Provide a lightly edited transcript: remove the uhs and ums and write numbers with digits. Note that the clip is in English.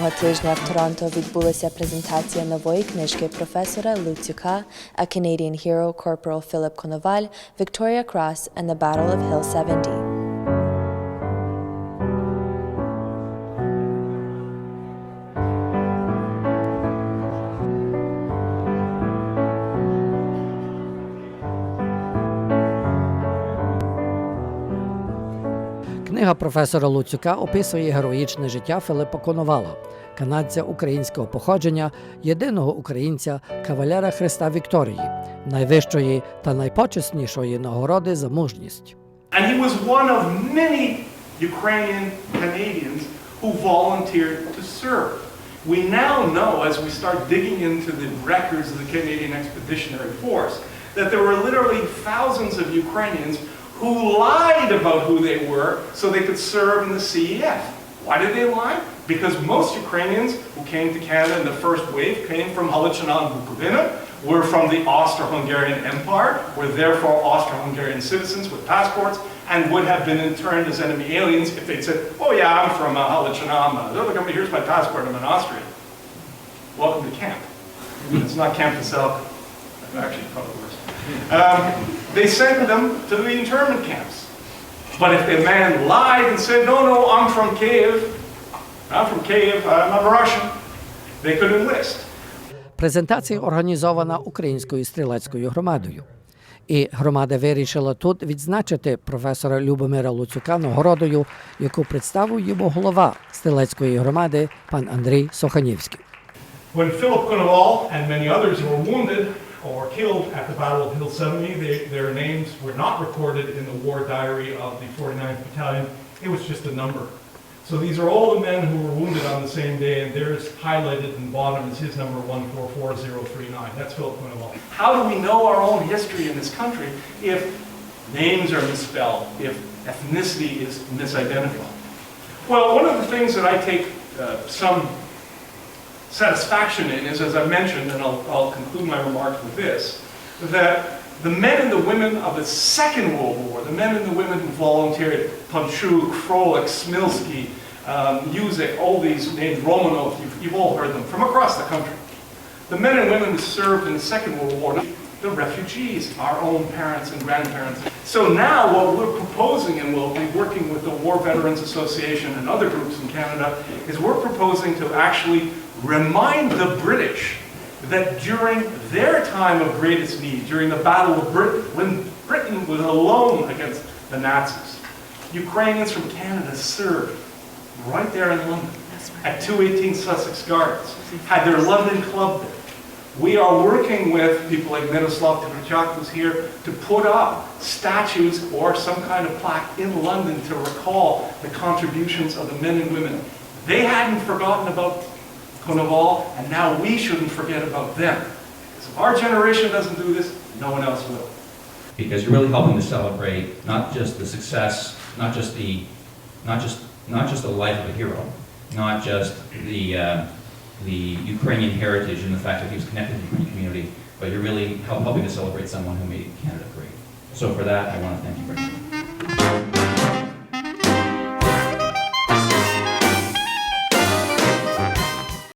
Цього тижня в Торонто відбулася презентація нової книжки професора Луцюка «A Canadian Hero, Corporal Philip Коноваль, Victoria Cross and the Battle of Hill 70». Книга професора Луцюка описує героїчне життя Филипа Коновала, канадця українського походження, єдиного українця, кавалера Хреста Вікторії, найвищої та найпочеснішої нагороди за мужність. And he was one of many Ukrainian Canadians who volunteered to serve. We now know, as we start digging into the records of the Canadian Expeditionary Force, that there were literally thousands of Ukrainians who lied about who they were so they could serve in the CEF. Why did they lie? Because most Ukrainians who came to Canada in the first wave came from Halachina and Bukovina, were from the Austro-Hungarian Empire, were therefore Austro-Hungarian citizens with passports, and would have been interned as enemy aliens if they'd said, oh yeah, I'm from Halachina, look at me, here's my passport, I'm an Austrian. Welcome to camp. It's not Camp Veselka. Actually, probably worse. They sent them to the internment camps. But if the man lied and said, no, I'm from Kiev, I'm a Russian, they could enlist. Презентація організована Українською стрілецькою громадою. І громада вирішила тут відзначити професора Любомира Луцюка нагородою, яку представив йому голова стрілецької громади пан Андрій Соханівський. When Philip Konoval and many others were wounded or killed at the Battle of Hill 70, their names were not recorded in the war diary of the 49th Battalion. It was just a number. So these are all the men who were wounded on the same day, and there's highlighted in the bottom is his number 144039. That's Philip Konoval. How do we know our own history in this country if names are misspelled, if ethnicity is misidentified? Well, one of the things that I take some satisfaction in is, as I mentioned, and I'll conclude my remarks with this, that the men and the women of the Second World War, the men and the women who volunteered, Panchuk, Frolik, Smilsky, Yuzek, all these names, Romanov, you've all heard them, from across the country. The men and women who served in the Second World War, the refugees, our own parents and grandparents. So now what we're proposing, and we'll be working with the War Veterans Association and other groups in Canada, is we're proposing to actually remind the British that during their time of greatest need, during the Battle of Britain, when Britain was alone against the Nazis, Ukrainians from Canada served right there in London at 218 Sussex Guards, had their London club there. We are working with people like Miroslav Tvrchak, who's here, to put up statues or some kind of plaque in London to recall the contributions of the men and women. They hadn't forgotten about Konoval, and now we shouldn't forget about them. Because if our generation doesn't do this, no one else will. Because you're really helping to celebrate not just the success, not just the life of a hero, not just the Ukrainian heritage and the fact that he was connected to the Ukrainian community, but you're really helping to celebrate someone who made Canada great. So for that, I want to thank you very much.